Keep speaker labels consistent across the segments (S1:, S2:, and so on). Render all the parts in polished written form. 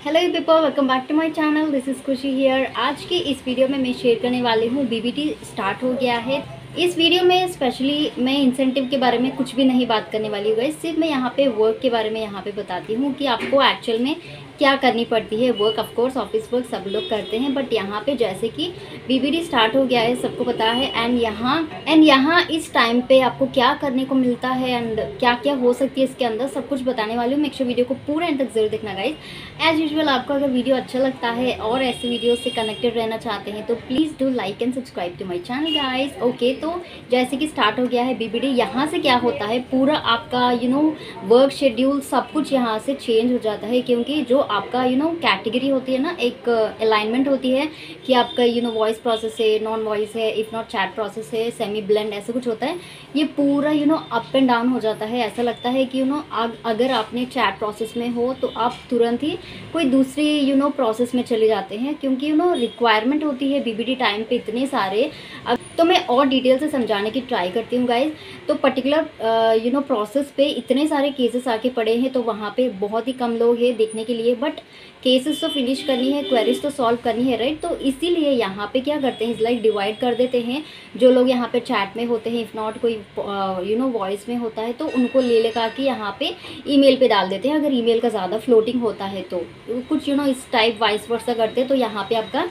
S1: Hello people, welcome back to my channel. This is Khushi here. आज की इस video में मैं शेयर करने वाली हूँ बीबीटी स्टार्ट हो गया है। इस वीडियो में स्पेशली मैं इंसेंटिव के बारे में कुछ भी नहीं बात करने वाली हूँ गाइस। सिर्फ मैं यहाँ पे वर्क के बारे में यहाँ पे बताती हूँ कि आपको एक्चुअल में क्या करनी पड़ती है। Work of course office work सब लोग करते हैं, बट यहाँ पे जैसे कि बीबीटी स्टार्ट हो गया है, सबको पता है। एंड यहाँ इस टाइम पे आपको क्या करने को मिलता है एंड क्या क्या हो सकती है इसके अंदर, सब कुछ बताने वाली हूँ। मेक श्योर वीडियो को पूरा एंड तक जरूर देखना गाइस। एज यूजुअल आपको अगर वीडियो अच्छा लगता है और ऐसे वीडियो से कनेक्टेड रहना चाहते हैं तो please do like and subscribe to my channel guys. Okay, तो जैसे कि स्टार्ट हो गया है बीबीडी। यहाँ से क्या होता है, पूरा आपका वर्क शेड्यूल सब कुछ यहाँ से चेंज हो जाता है, क्योंकि जो आपका कैटेगरी होती है ना, एक अलाइनमेंट होती है कि आपका वॉइस प्रोसेस है, नॉन वॉइस है, इफ़ नॉट चैट प्रोसेस है, सेमी ब्लेंड, ऐसा कुछ होता है। ये पूरा अप एंड डाउन हो जाता है। ऐसा लगता है कि अगर आपने चैट प्रोसेस में हो तो आप तुरंत ही कोई दूसरी प्रोसेस में चले जाते हैं, क्योंकि रिक्वायरमेंट होती है बीबीडी टाइम पे इतने सारे। अब तो मैं और डिटेल से समझाने की ट्राई करती हूँ गाइज। तो पर्टिकुलर प्रोसेस पे इतने सारे केसेस आके पड़े हैं, तो वहाँ पे बहुत ही कम लोग हैं देखने के लिए, बट केसेस तो फिनिश करनी है, क्वेरीज तो सॉल्व करनी है, राइट। तो इसीलिए यहाँ पे क्या करते हैं, लाइक डिवाइड कर देते हैं। जो लोग यहाँ पे चैट में होते हैं, इफ़ नॉट कोई वॉइस में होता है, तो उनको ले लेकर के यहाँ पे ईमेल पे डाल देते हैं। अगर ईमेल का ज़्यादा फ्लोटिंग होता है तो कुछ इस टाइप वाइस वर्सा करते हैं। तो यहाँ पे आपका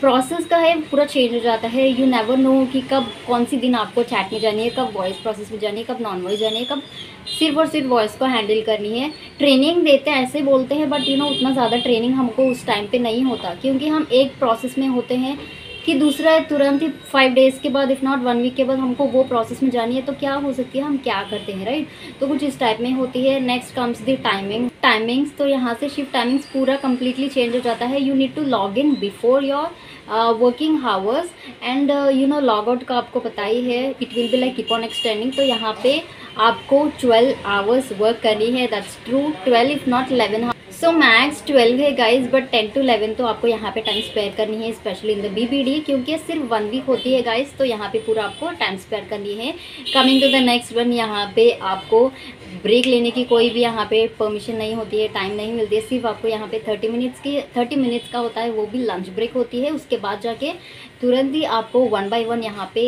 S1: प्रोसेस का है पूरा चेंज हो जाता है। यू नेवर नो कि कब कौन सी दिन आपको चैट में जानी है, कब वॉइस प्रोसेस में जानी है, कब नॉन वॉइस जानी है, कब सिर्फ और सिर्फ वॉइस को हैंडल करनी है। ट्रेनिंग देते हैं ऐसे बोलते हैं, बट उतना ज़्यादा ट्रेनिंग हमको उस टाइम पे नहीं होता, क्योंकि हम एक प्रोसेस में होते हैं कि दूसरा तुरंत ही 5 डेज़ के बाद, इफ़ नॉट 1 वीक के बाद हमको वो प्रोसेस में जानी है। तो क्या हो सकती है, हम क्या करते हैं, राइट। तो कुछ इस टाइप में होती है। Next comes the timings. तो यहाँ से शिफ्ट टाइमिंग्स पूरा कम्प्लीटली चेंज हो जाता है। You need to log in before your working hours and log out का आपको पता ही है। It will be like keep on extending. तो यहाँ पे आपको 12 आवर्स वर्क करनी है। That's true, 12 if not 11। So max 12 है गाइज, बट 10 to 11 तो आपको यहाँ पे टाइम स्पेयर करनी है, स्पेशली इन द बीबीडी, क्योंकि सिर्फ 1 वीक होती है गाइज। तो यहाँ पे पूरा आपको टाइम स्पेयर करनी है। Coming to the next one, यहाँ पे आपको ब्रेक लेने की कोई भी यहाँ पे परमिशन नहीं होती है, टाइम नहीं मिलती है। सिर्फ आपको यहाँ पे 30 मिनट्स का होता है, वो भी लंच ब्रेक होती है। उसके बाद जाके तुरंत ही आपको 1 by 1 यहाँ पे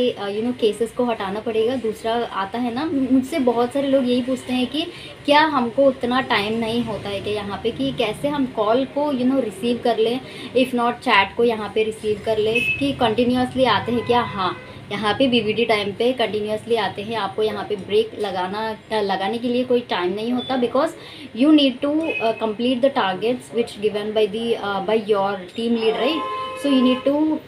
S1: केसेस को हटाना पड़ेगा। दूसरा आता है ना, मुझसे बहुत सारे लोग यही पूछते हैं कि क्या हमको उतना टाइम नहीं होता है कि यहाँ पे, कि कैसे हम कॉल को रिसीव कर लें, इफ़ नॉट चैट को यहाँ पे रिसीव कर लें, कि कंटिन्यूसली आते हैं क्या। हाँ, यहाँ पे बीबीडी टाइम पे कंटिन्यूसली आते हैं। आपको यहाँ पे ब्रेक लगाने के लिए कोई टाइम नहीं होता, because you need to complete the targets which given by your team lead, right. So you need to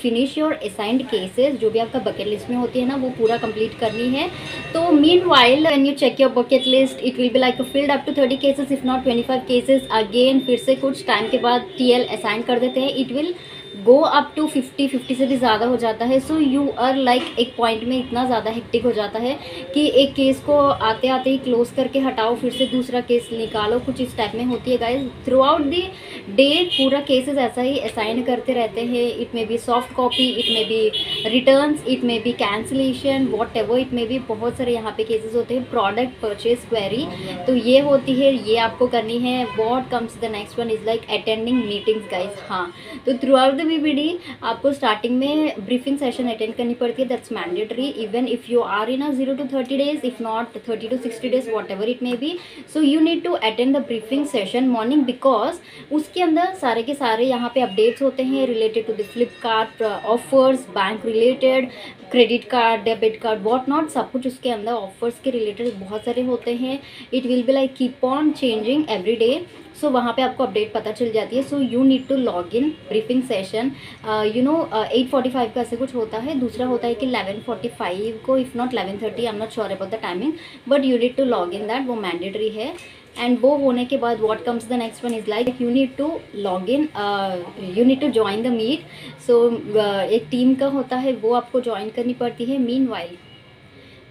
S1: finish your assigned cases. जो भी आपका बकेट लिस्ट में होती है ना, वो पूरा कंप्लीट करनी है। तो mean while when you check your bucket list, it will be like filled up to 30 cases, if not 25 cases. Again फिर से कुछ टाइम के बाद टीएल असाइन कर देते हैं। It will go up to 50 से भी ज़्यादा हो जाता है। सो यू आर लाइक एक पॉइंट में इतना ज़्यादा हेक्टिक हो जाता है कि एक केस को आते आते ही क्लोज करके हटाओ, फिर से दूसरा केस निकालो। कुछ इस टाइप में होती है guys. Through out the day पूरा केसेस ऐसा ही असाइन करते रहते हैं। It may B soft copy, it may B returns, it may B cancellation, what ever it may B. बहुत सारे यहाँ पे केसेस होते हैं। प्रोडक्ट परचेज क्वेरी, तो ये होती है, ये आपको करनी है। What comes the next one is like attending meetings guys. हाँ, तो थ्रू आउट द बीबीडी आपको स्टार्टिंग में ब्रीफिंग सेशन अटेंड करनी पड़ती है। That's mandatory, even if you are in 0 to 30 days, if not 30 to 60 days, whatever it may be. So you need to attend the briefing session morning, because उसके अंदर सारे के सारे यहाँ पे अपडेट्स होते हैं related to the Flipkart offers, bank related, credit card, debit card, what not, सब कुछ उसके अंदर ऑफर्स के रिलेटेड बहुत सारे होते हैं। It will be like keep on changing every day. So वहाँ पे आपको अपडेट पता चल जाती है। So you need to log in briefing session. 8:45 का ऐसे कुछ होता है। दूसरा होता है कि 11:45 को, if not 11:30, I am not sure about the timing, but you need to log in that, वो मैंडेटरी है। एंड वो होने के बाद what comes the next one is like you need to log in, you need to join the meet. So एक team का होता है, वो आपको ज्वाइन करनी पड़ती है। मीन वाइल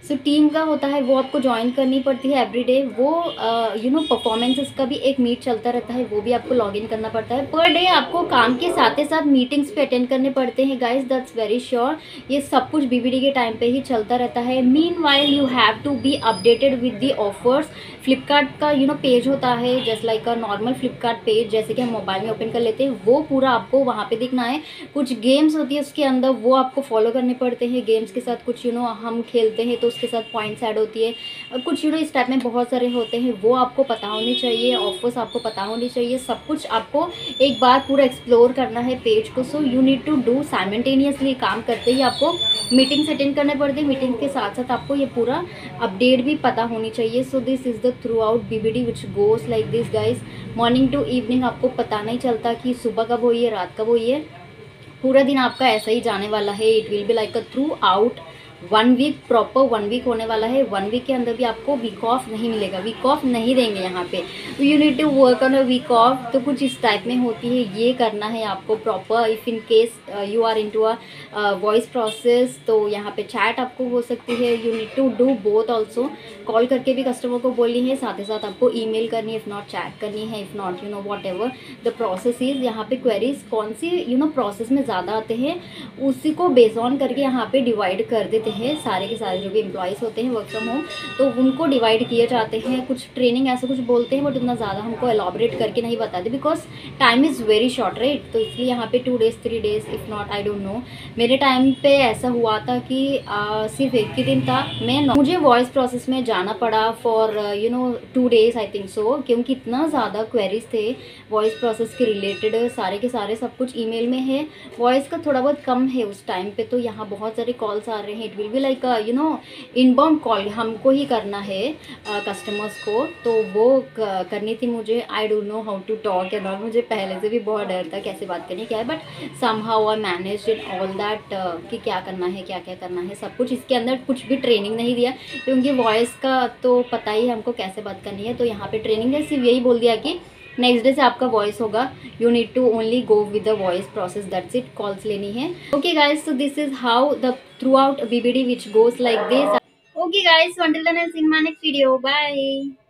S1: सो टीम का होता है वो आपको ज्वाइन करनी पड़ती है एवरीडे। वो परफॉर्मेंसेस का भी एक मीट चलता रहता है, वो भी आपको लॉग इन करना पड़ता है। पर डे आपको काम के साथ ही साथ मीटिंग्स भी अटेंड करने पड़ते हैं गाइस, दैट्स वेरी श्योर। ये सब कुछ बीबीडी के टाइम पे ही चलता रहता है। Meanwhile you have to be updated with the offers. Flipkart का पेज होता है just like a normal Flipkart page, जैसे कि हम मोबाइल में ओपन कर लेते हैं, वो पूरा आपको वहाँ पे दिखना है। कुछ गेम्स होती है उसके अंदर, वो आपको फॉलो करने पड़ते हैं। गेम्स के साथ कुछ हम खेलते हैं तो उसके साथ पॉइंट्स ऐड होती है, कुछ इस टाइप में बहुत सारे होते हैं, वो आपको पता होनी चाहिए। ऑफर्स आपको पता होनी चाहिए। सब कुछ आपको एक बार पूरा एक्सप्लोर करना है पेज को। So you need to do simultaneously, काम करते ही आपको मीटिंग्स अटेंड करने पड़ते हैं। मीटिंग के साथ साथ आपको ये पूरा अपडेट भी पता होनी चाहिए। So this is the throughout BBD which goes like this guys. Morning to evening आपको पता नहीं चलता कि सुबह कब हुई है, रात कब हुई है। पूरा दिन आपका ऐसा ही जाने वाला है। It will be like a throughout 1 week, proper 1 week होने वाला है। 1 वीक के अंदर भी आपको वीक ऑफ नहीं मिलेगा, वीक ऑफ नहीं देंगे यहाँ पे। You need to work on a week off. तो कुछ इस टाइप में होती है, ये करना है आपको proper. If in case you are into a voice process, तो यहाँ पे चैट आपको हो सकती है। You need to do both also. Call करके भी कस्टमर को बोलनी है, साथ ही साथ आपको ईमेल करनी है, इफ़ नॉट चैट करनी है, if not what ever the process is. यहाँ पे क्वेरीज कौन सी प्रोसेस में ज़्यादा आते हैं, उसी को बेस ऑन करके यहाँ पे डिवाइड कर देते हैं। सारे के सारे जो भी एम्प्लॉयज़ होते हैं वर्क फ्रॉम होम, तो उनको डिवाइड किए जाते हैं। कुछ ट्रेनिंग ऐसा कुछ बोलते हैं, बट उतना ज़्यादा हमको एलॉबरेट करके नहीं बताते, because time is very short right. तो इसलिए यहाँ पे 2 days 3 days, if not I don't no. मेरे टाइम पे ऐसा हुआ था कि सिर्फ एक ही दिन था, मुझे वॉइस प्रोसेस में जाना पड़ा for 2 days I think so, क्योंकि इतना ज़्यादा क्वेरीज थे वॉइस प्रोसेस के रिलेटेड। सारे के सारे सब कुछ ईमेल में है, वॉइस का थोड़ा बहुत कम है उस टाइम पे। तो यहाँ बहुत सारे कॉल्स आ रहे हैं। It will be like inbound call हमको ही करना है कस्टमर्स को, तो वो करनी थी मुझे। I don't know how to talk and all. मुझे पहले से भी बहुत डर था कैसे बात करनी क्या है, but somehow I manage in all that कि क्या करना है, क्या क्या करना है सब कुछ। इसके अंदर कुछ भी ट्रेनिंग नहीं दिया, क्योंकि वॉइस का तो पता ही है हमको कैसे बात करनी है। तो यहाँ पे ट्रेनिंग है, सिर्फ यही बोल दिया कि नेक्स्ट डे से आपका वॉइस होगा। You need to only go with the voice process, that's it. Calls लेनी है। Okay guys, so this is how the throughout BBD which goes like this. Okay guys, until then I'll see you in my next video. Bye.